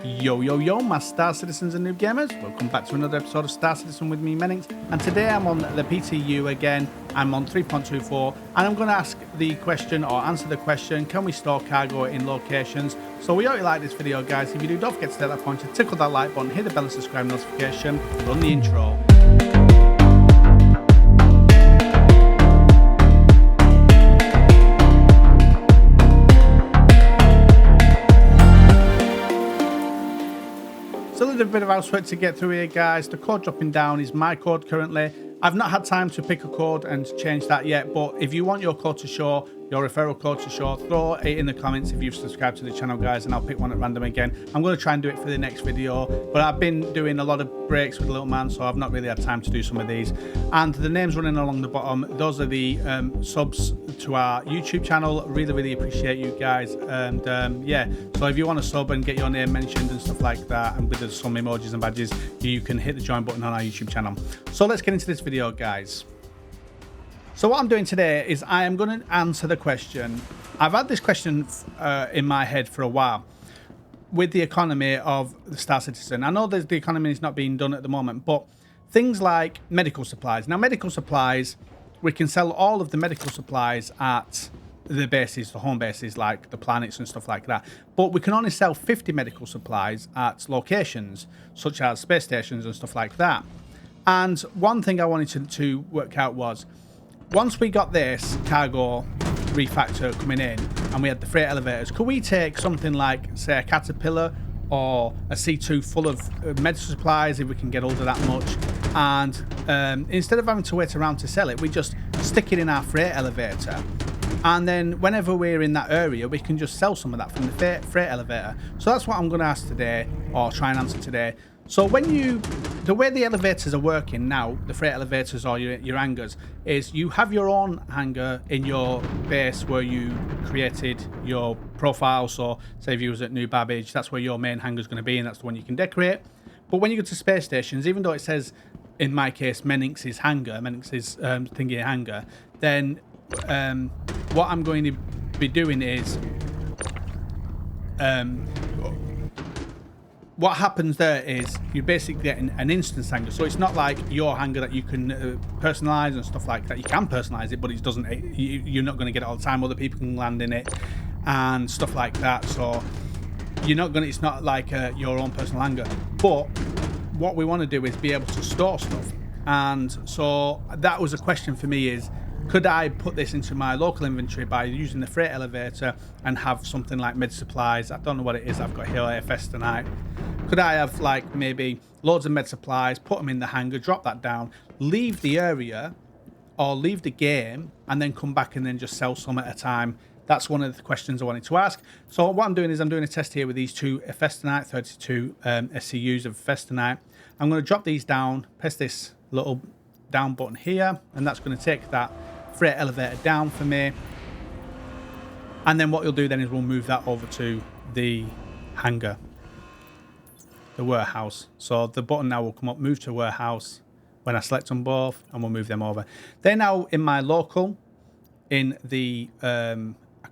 Yo, my Star Citizens and Noob Gamers. Welcome back to another episode of Star Citizen with me, Menings. And today I'm on the PTU again. I'm on 3.24, and I'm going to ask the question, or answer the question, can we store cargo in locations? So we hope you like this video, guys. If you do, don't forget to take that point, to tickle that like button, hit the bell and subscribe notification, run the intro. Still a bit of housework to get through here, guys. The code dropping down is my code currently. I've not had time to pick a code and change that yet, but if you want your code to show, your referral code to show, throw it in the comments if you've subscribed to the channel, guys, and I'll pick one at random again. I'm going to try and do it for the next video, but I've been doing a lot of breaks with the little man, so I've not really had time to do some of these. And the names running along the bottom, those are the subs to our YouTube channel. Really appreciate you guys. And yeah, so if you want to sub and get your name mentioned and stuff like that, and with some emojis and badges, you can hit the join button on our YouTube channel. So let's get into this video, guys. So what I'm doing today is I am going to answer the question. I've had this question in my head for a while with the economy of the Star Citizen. I know that the economy is not being done at the moment, but things like medical supplies. Now, medical supplies, we can sell all of the medical supplies at the bases, the home bases, like the planets and stuff like that. But we can only sell 50 medical supplies at locations, such as space stations and stuff like that. And one thing I wanted to work out was, once we got this cargo refactor coming in and we had the freight elevators, could we take something like, say, a Caterpillar or a C2 full of medical supplies, if we can get hold of that much, and instead of having to wait around to sell it, we just stick it in our freight elevator, and then whenever we're in that area, we can just sell some of that from the freight elevator. So that's what I'm going to ask today, or try and answer today. So when the way the elevators are working now, the freight elevators or your hangars, is you have your own hangar in your base where you created your profile. So say if you was at New Babbage, that's where your main hangar is going to be, and that's the one you can decorate. But when you go to space stations, even though it says, in my case, Menix's hangar, Menix's thingy hangar, then what I'm going to be doing is what happens there is you basically get an instance hangar. So it's not like your hangar that you can personalize and stuff like that. You can personalize it, but it doesn't. You're not going to get it all the time. Other people can land in it and stuff like that. So you're not going to. It's not like your own personal hangar. But what we want to do is be able to store stuff. And so that was a question for me: is could I put this into my local inventory by using the freight elevator and have something like med supplies? I don't know what it is I've got here, AFS tonight. Could I have like maybe loads of med supplies, put them in the hangar, drop that down, leave the area or leave the game, and then come back and then just sell some at a time? That's one of the questions I wanted to ask. So what I'm doing is I'm doing a test here with these two Festonite, 32 SCUs of Festonite. I'm going to drop these down, press this little down button here, and that's going to take that freight elevator down for me. And then what you'll do then is we'll move that over to the hangar, the warehouse. So the button now will come up, move to warehouse, when I select them both, and we'll move them over. They're now in my local, in the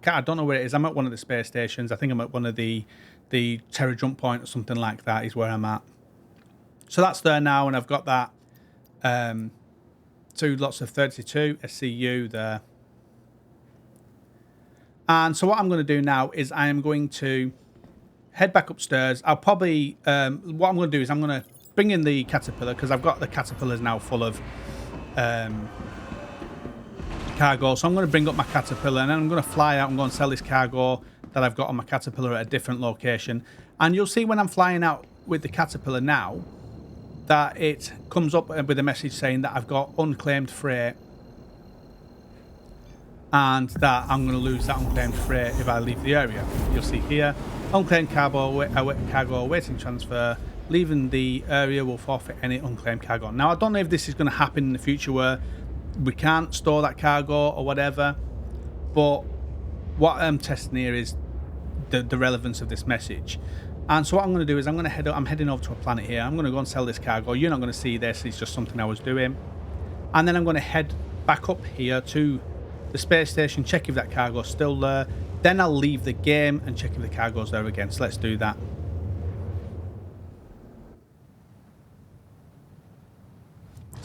I don't know where it is. I'm at one of the space stations. I think I'm at one of the Terra jump point or something like that is where I'm at. So that's there now, and I've got that two lots of 32 SCU there. And so what I'm going to do now is I am going to head back upstairs. I'll probably what I'm going to do is I'm going to bring in the Caterpillar, because I've got the Caterpillars now full of cargo. So I'm going to bring up my Caterpillar, and then I'm going to fly out and go and sell this cargo that I've got on my Caterpillar at a different location. And you'll see when I'm flying out with the Caterpillar now that it comes up with a message saying that I've got unclaimed freight, and that I'm going to lose that unclaimed freight if I leave the area. You'll see here, unclaimed cargo awaiting transfer. Leaving the area will forfeit any unclaimed cargo. Now, I don't know if this is going to happen in the future where we can't store that cargo or whatever, but what I'm testing here is the relevance of this message. And so what I'm going to do is I'm heading over to a planet here. I'm going to go and sell this cargo. You're not going to see this. It's just something I was doing. And then I'm going to head back up here to the space station, check if that cargo's still there. Then I'll leave the game and check if the cargo's there again. So let's do that.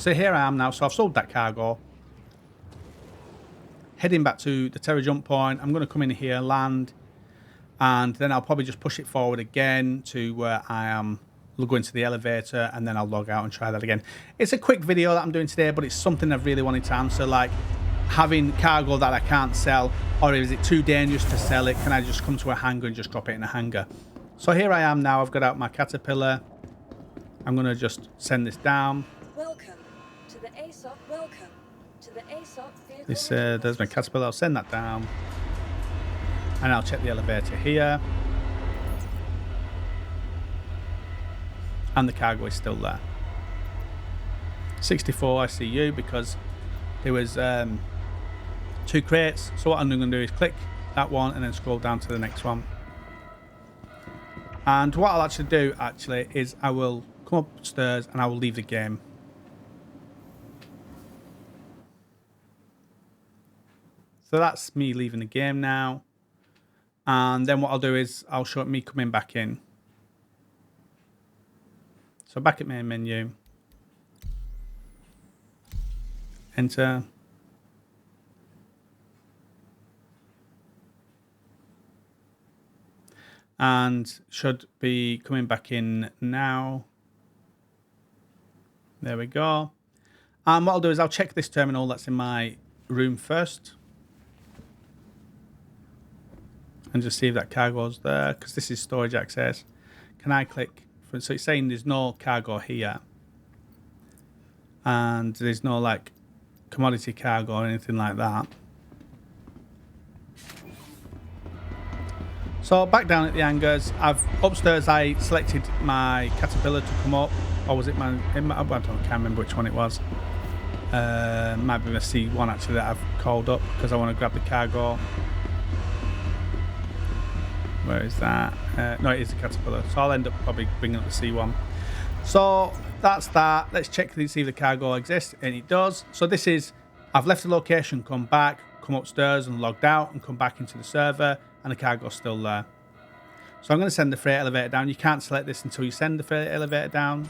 So here I am now. So I've sold that cargo. Heading back to the Terra jump point. I'm going to come in here, land, and then I'll probably just push it forward again to where I am. We'll go into the elevator, and then I'll log out and try that again. It's a quick video that I'm doing today, but it's something I've really wanted to answer, like having cargo that I can't sell, or is it too dangerous to sell it? Can I just come to a hangar and just drop it in a hangar? So here I am now. I've got out my caterpillar. I'm going to just send this down. Welcome to the ASOP. Welcome to the ASOP vehicle. This there's my caterpillar. I'll send that down, and I'll check the elevator here, and the cargo is still there. 64 ICU because there was 2 crates. So what I'm going to do is click that one and then scroll down to the next one. And what I'll actually do is I will come upstairs and I will leave the game. So that's me leaving the game now. And then what I'll do is I'll show me coming back in. So back at main menu. Enter. And should be coming back in now. There we go. And what I'll do is I'll check this terminal that's in my room first. And just see if that cargo's there, because this is storage access. Can I click? So it's saying there's no cargo here. And there's no like commodity cargo or anything like that. So back down at the hangars, upstairs I selected my caterpillar to come up, or was it my I can't remember which one it was. Might be the C1 actually that I've called up because I want to grab the cargo. Where is that? No, it is the caterpillar. So I'll end up probably bringing up the C1. So that's that. Let's check to see if the cargo exists, and it does. So this is, I've left the location, come back, come upstairs and logged out and come back into the server, and the cargo's still there. So I'm going to send the freight elevator down. You can't select this until you send the freight elevator down.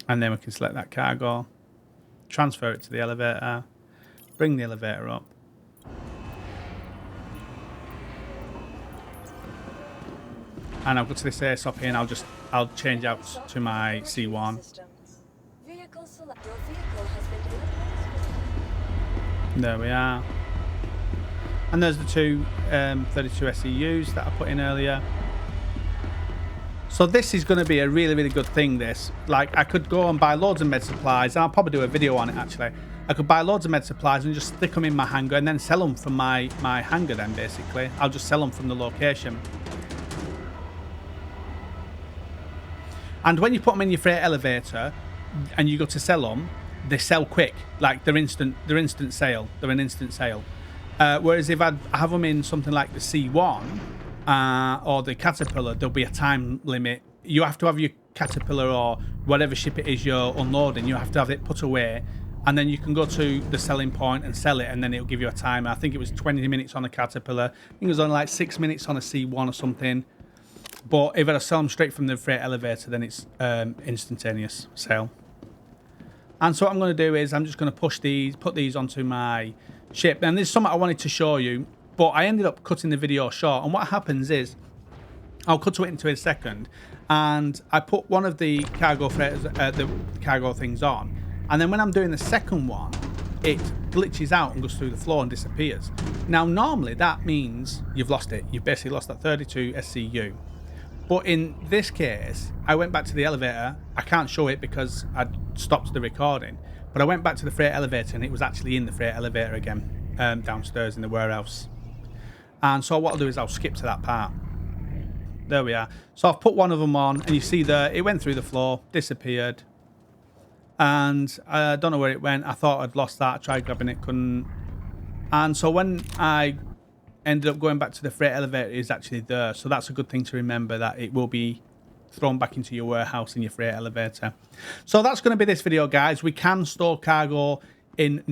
And then we can select that cargo, transfer it to the elevator, bring the elevator up. And I'll go to this ASOP here and I'll change out to my C1. There we are. And there's the two 32 SEUs that I put in earlier. So this is going to be a really, really good thing, this. Like, I could go and buy loads of med supplies, and I'll probably do a video on it, actually. I could buy loads of med supplies and just stick them in my hangar and then sell them from my hangar then, basically. I'll just sell them from the location. And when you put them in your freight elevator and you go to sell them, they sell quick. Like, they're instant sale. They're an instant sale. Whereas if I have them in something like the C1... or the caterpillar, there'll be a time limit. You have to have your caterpillar or whatever ship it is you're unloading, you have to have it put away, and then you can go to the selling point and sell it, and then it'll give you a timer. I think it was 20 minutes on a caterpillar. I think it was only like 6 minutes on a C1 or something. But if I sell them straight from the freight elevator, then it's instantaneous sale. And so what I'm going to do is I'm just going to put these onto my ship. And there's something I wanted to show you, but I ended up cutting the video short. And what happens is, I'll cut to it into a second, and I put one of the cargo things on, and then when I'm doing the second one, it glitches out and goes through the floor and disappears. Now, normally that means you've lost it. You've basically lost that 32 SCU. But in this case, I went back to the elevator. I can't show it because I'd stopped the recording, but I went back to the freight elevator, and it was actually in the freight elevator again, downstairs in the warehouse. And so what I'll do is I'll skip to that part. There we are. So I've put one of them on, and you see there, it went through the floor, disappeared. And I don't know where it went. I thought I'd lost that. I tried grabbing it, couldn't. And so when I ended up going back to the freight elevator, it's actually there. So that's a good thing to remember, that it will be thrown back into your warehouse in your freight elevator. So that's going to be this video, guys. We can store cargo in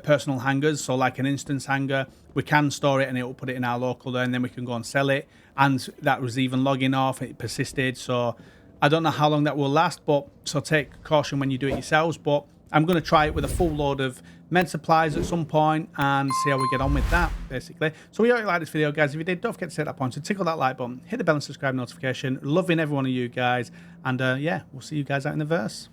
personal hangars, so like an instance hangar, we can store it and it will put it in our local there, and then we can go and sell it. And that was even logging off, it persisted. So I don't know how long that will last, but so take caution when you do it yourselves. But I'm going to try it with a full load of med supplies at some point and see how we get on with that, basically. So we hope you like this video, guys. If you did, don't forget to hit that point. So tickle that like button, hit the bell and subscribe notification. Loving every one of you guys. And yeah, we'll see you guys out in the verse.